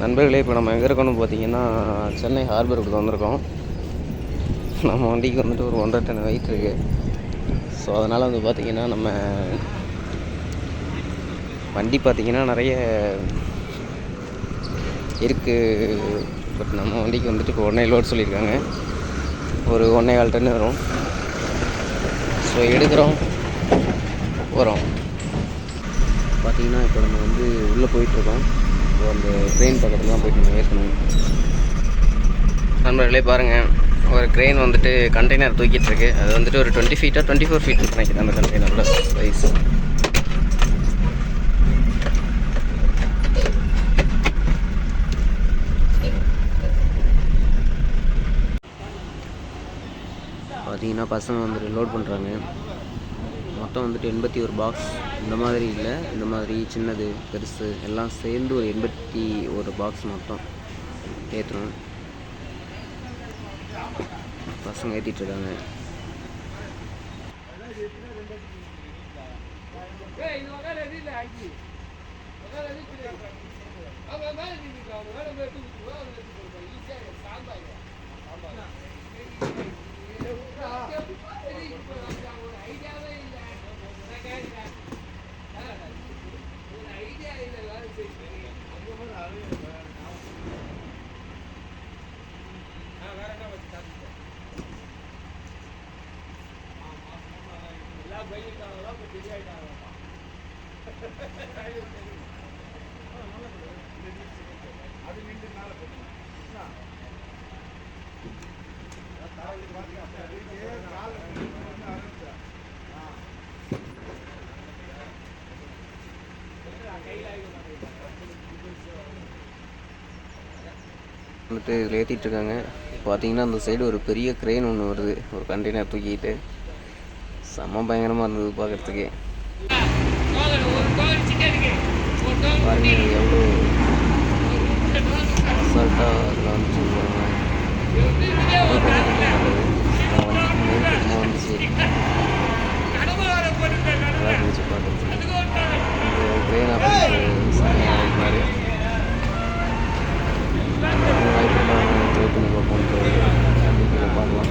நண்பர்களே, இப்போ நம்ம எங்கே இருக்கோம்னு பார்த்தீங்கன்னா சென்னை ஹார்பருக்கு வந்திருக்கோம். நம்ம வண்டிக்கு வந்துட்டு ஒரு 1.5 டன் வெயிட் இருக்குது. ஸோ அதனால் வந்து பார்த்திங்கன்னா நம்ம வண்டி பார்த்திங்கன்னா நிறைய இருக்குது. பட் நம்ம வண்டிக்கு வந்துட்டு இப்போ 1.5 லோட் சொல்லியிருக்காங்க. ஒரு 1.25 டன் வரும். ஸோ எடுக்கிறோம், வரோம். பார்த்திங்கன்னா இப்போ நம்ம வந்து உள்ளே போயிட்டுருக்கோம். ஸோ அந்த க்ரெயின் பக்கத்தில் தான் போய்ட்டு நம்ம ஏற்றணும். நண்பர்களே பாருங்கள், ஒரு க்ரெயின் வந்துட்டு கண்டெய்னர் தூக்கிட்டுருக்கு. அது வந்துட்டு ஒரு 20 ஃபீட்டாக 24 ஃபீட் நினைக்கிறேன் அந்த கண்டெய்னரோட சைஸ். பார்த்தீங்கன்னா பசங்க வந்துட்டு லோட் பண்ணுறாங்க. மொத்தம் வந்துட்டு 81 பாக்ஸ். இந்த மாதிரி இல்லை, இந்த மாதிரி சின்னது பெருசு எல்லாம் சேர்ந்து ஒரு 81 பாக்ஸ் மொத்தம் ஏற்றணும். பசங்க ஏற்றிட்டுருக்காங்க. வந்துட்டு இதில் ஏற்றிட்டுருக்காங்க. பார்த்தீங்கன்னா அந்த சைடு ஒரு பெரிய க்ரெயின் ஒன்று வருது, ஒரு கண்டெய்னர் தூக்கிட்டு. செம்ம பயங்கரமாக இருந்தது பார்க்குறதுக்கே. பாருங்கள் எவ்வளோ அசால்ட்டாக அதில் வந்துச்சு. வந்துச்சு நல்லா இருந்துச்சு பார்க்குறதுக்கு. இந்த க்ரெயின் ஆஃபீஸ் செம்மையாக மாதிரி வாய்ப்பு ட்ரை பண்ணி பார்ப்போம். பார்க்கலாம்.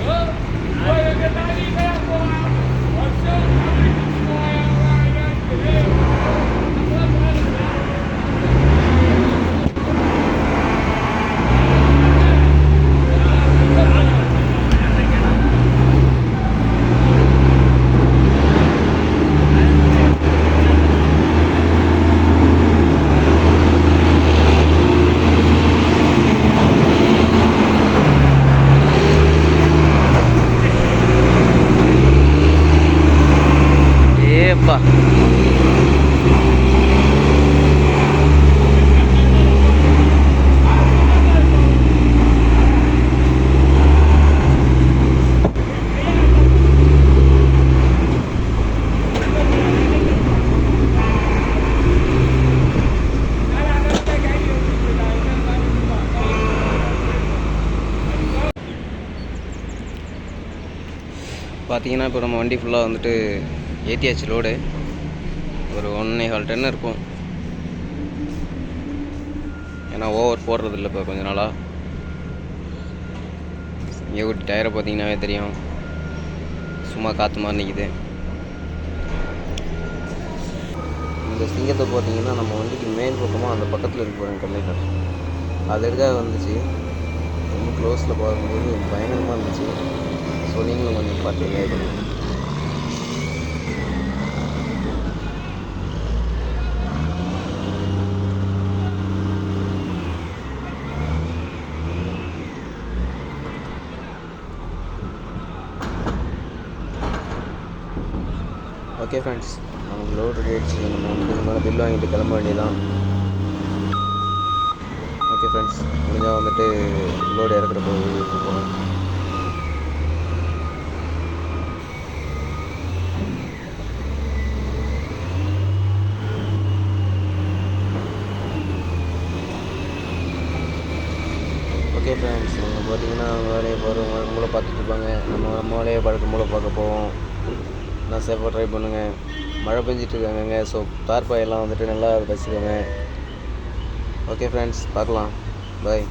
பார்த்தீங்கன்னா இப்போ நம்ம வண்டி ஃபுல்லாக வந்துட்டு ஏற்றியாச்சு லோடு. ஒரு 1.25 டன் இருக்கும். ஏன்னா ஓவர் போடுறதில்ல இப்போ கொஞ்ச நாளாக. இங்கே ஒரு டயரை பார்த்தீங்கன்னாவே தெரியும், சும்மா காற்று மாதிரி நிற்கிது. இந்த சிங்கத்தை பார்த்தீங்கன்னா நம்ம வண்டிக்கு மெயின் பக்கமாக அந்த பக்கத்தில் இருக்கு பாருங்க கண்டெய்னர். அது எதுக்காக வந்துச்சு, ரொம்ப க்ளோஸில் பார்க்கும்போது பயங்கரமாக இருந்துச்சு. ஸோ நீங்களும் கொஞ்சம் பார்த்து கேட்கணும். ஓகே ஃப்ரெண்ட்ஸ், நமக்கு லோடு ரெடி ஆகிடுச்சு. நம்ம வந்து இந்த மாதிரி பில் வாங்கிட்டு கிளம்ப வேண்டியதான். ஓகே ஃப்ரெண்ட்ஸ், முடிஞ்சால் வந்துட்டு லோடு இறக்குற போது போகணும். ஓகே ஃப்ரெண்ட்ஸ், நம்ம பார்த்தீங்கன்னா வேலையை போகிறவங்க மூளை பார்த்துட்டு இருப்பாங்க. நம்ம வேலையை பழக்க மூளை பார்க்க போவோம். நான் சேஃபாக ட்ரை பண்ணுங்கள். மழை பெஞ்சிட்ருக்காங்கங்க. ஸோ தார்பாயெல்லாம் வந்துட்டு நல்லா வச்சுக்கோங்க. ஓகே ஃப்ரெண்ட்ஸ், பார்க்கலாம். பாய்.